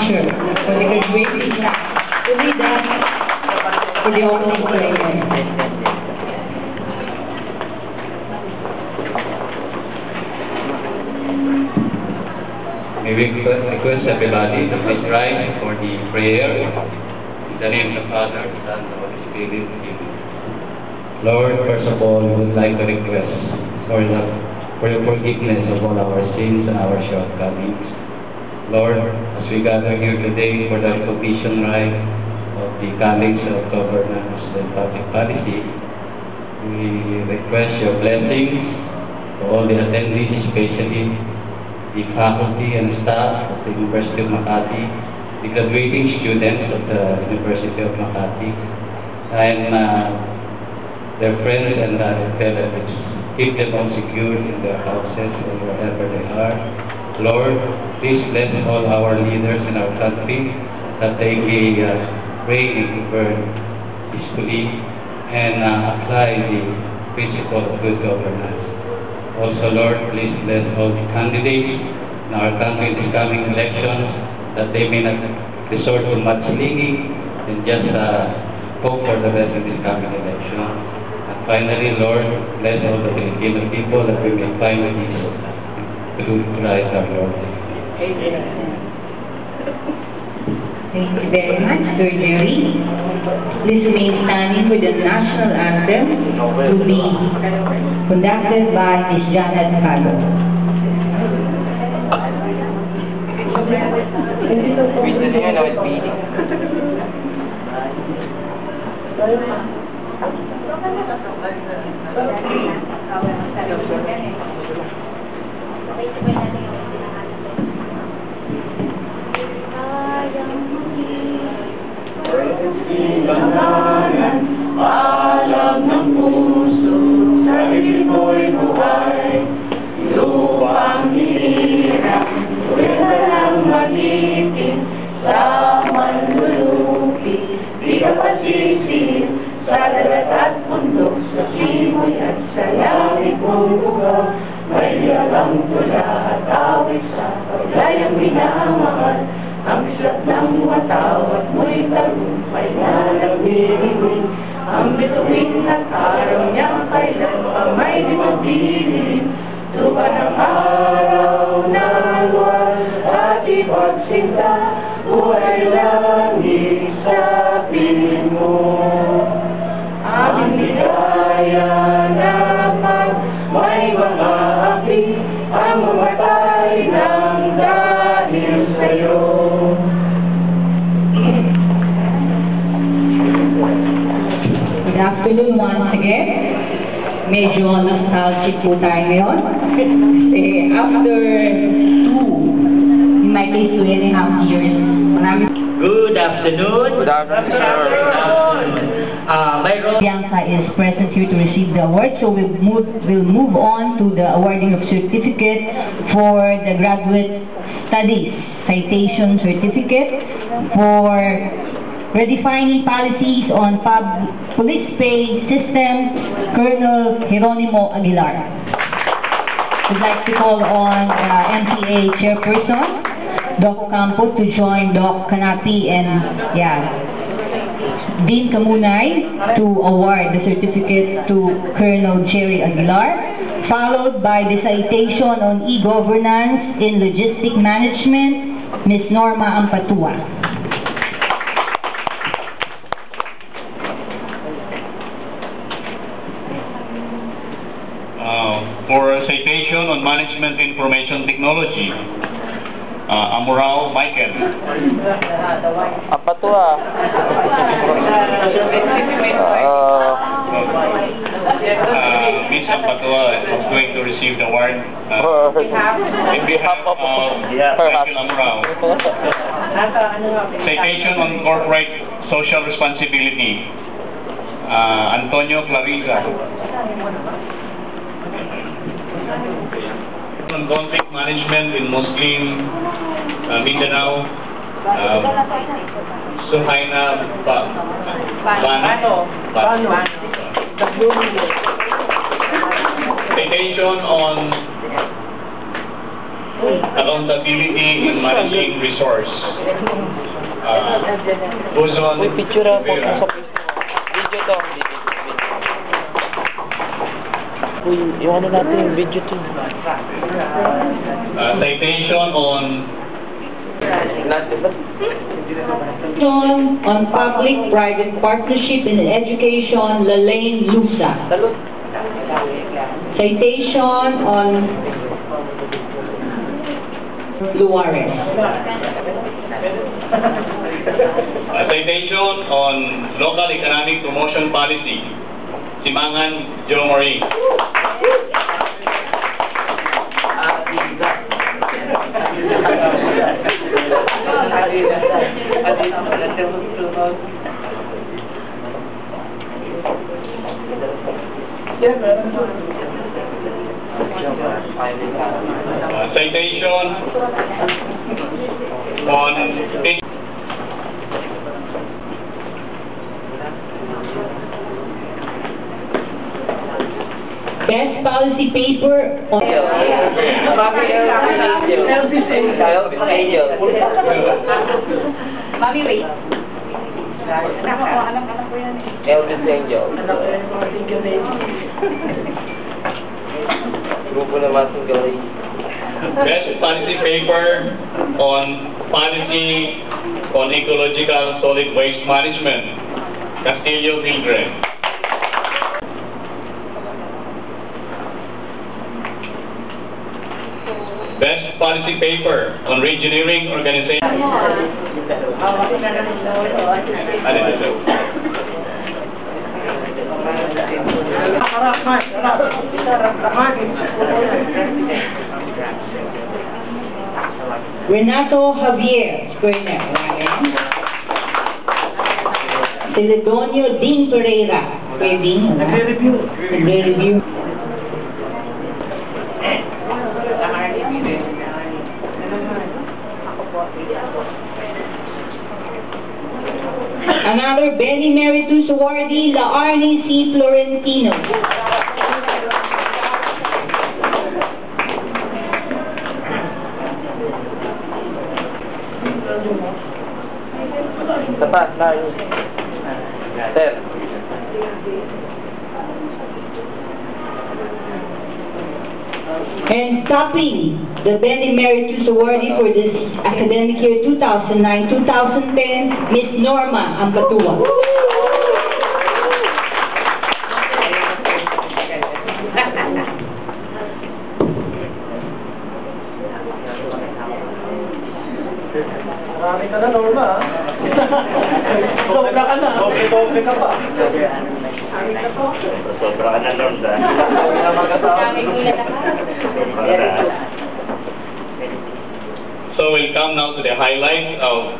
Sure. For the graduating class. We'll read that for the opening prayer. May we request everybody to please rise for the prayer. In the name of the Father, the Son, and the Holy Spirit. Amen. Lord, first of all, we would like to request for your forgiveness of all our sins and our shortcomings. Lord, as we gather here today for the recognition rite of the College of Governance and Public Policy, we request your blessings for all the attendees, especially the faculty and staff of the University of Makati, the graduating students of the University of Makati, and their friends and relatives. Keep them all secure in their houses or wherever they are. Lord, please bless all our leaders in our country that they may reign and govern peacefully and apply the principle of good governance. Also, Lord, please bless all the candidates in our country in this coming elections, that they may not resort to mudslinging and just hope for the best in this coming election. And finally, Lord, bless all the Filipino people, that we may find peace through Christ our Lord. Amen. Thank you very much, Sir Jerry. Please remain standing for the national anthem to be conducted by Ms. Janet Calo. Ilanganan, alam ng puso, sa ilimo'y buhay, lupang hirap, wala lang magitin, sa manlulupi, di ka pasisir, sa dagat at bundok, sa simoy at sa langit mong bugaw, may alam tula at awit sa paglayang minamahal. Ang islat ng watawat mo'y tagumpay na nagbibinig. Ang bituin at araw niyang kailan pa may di mabilin. Tuwa ng araw na luwal at ipagsinta, buhay langit sa piling mo. Aming bigaya na pag may mga api, ang mamatay ng dahil sa'yo. Good afternoon once again. Medyo nostalgic po tayo ngayon. After 2, in my case, 2.5 years, maraming... Good afternoon. Good afternoon, sir. Bianca is present here to receive the award, so we'll move on to the awarding of certificate for the graduate studies citation certificate for redefining policies on police pay system, Colonel Jeronimo Aguilar. We'd like to call on MPA Chairperson Doc Campo to join Doc Canati and Dean Kamunay to award the certificate to Colonel Jerry Aguilar, followed by the citation on e-governance in logistic management, Ms. Norma Ampatua. For citation on management information technology, Amurao Michael. Apa tua? Ms. Ampatua is going to receive the award in behalf of Michael Amurao. Citation on corporate social responsibility, Antonio Clariga. On conflict management in Muslim Mindanao, Suhaina Bano. Citation on accountability in managing resource. Buzon Uy, picture ako Rivera. sa video to. Uy, yung ano natin, yung video to. Citation on On public-private partnership in education, Lalaine Lusa. Citation on Luares. citation on local economic promotion policy. Simangan Joe Marie. Citation on Best policy paper on Mami, wait. Elvis Angel. Grupo naman sa galay. best policy paper on policy on ecological solid waste management. Castillo Mildred. Best policy paper on reengineering organization. Ano ito? Renato Javier Square. Celedonio Dean Pereira. Nagre-review. Another Benny Emeritus awardee, Laarni C. Florentino. Tapat na yun. Sir. And topping the Benny Emeritus awardee for this academic year 2009-2010, Miss Norma Ampatua. Marami ka na, Norma. Sobra ka na. Doble ka pa. Sobra ka na, Lord. So we'll come now to the highlights of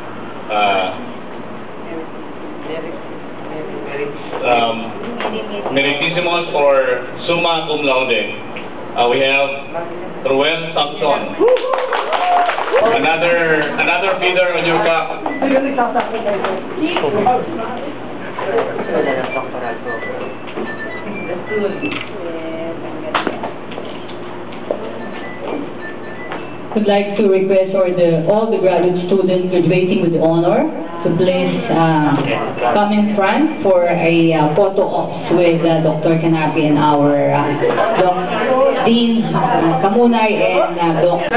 Meritissimos for Summa Cum Laude. We have Ruel Sampson. Another feather on your cap. Would like to request all the graduate students graduating with honor to please come in front for a photo ops with Dr. Canapi and our Dean Kamunay and Dr.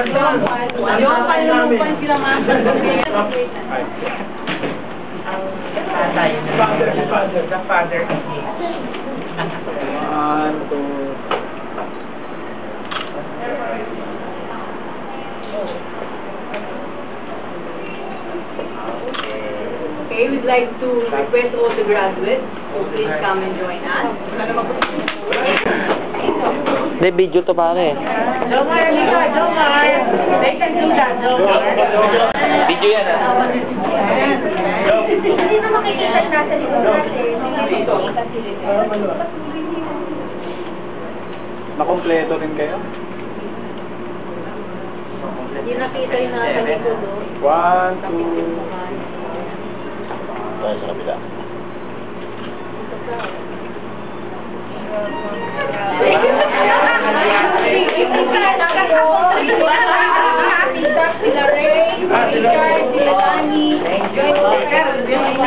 The father. Okay, we'd like to request all the graduates to please come and join us. Hindi, video to pare. Jomar, Mika, Jomar. They can do that, Jomar. Video yan ah. Hindi na makikita na nasa likod natin. Makompleto rin kayo? Hindi nakita yung nasa likod. 1, 2... Tayo sa kabila. Thank you.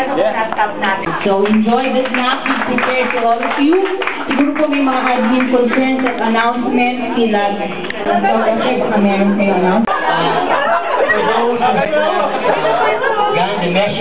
So enjoy the snack we prepared to all of you. Siguro po may mga admin concerns at announcements sila. So kasi baka meron kayo announce. For those who have gone the measure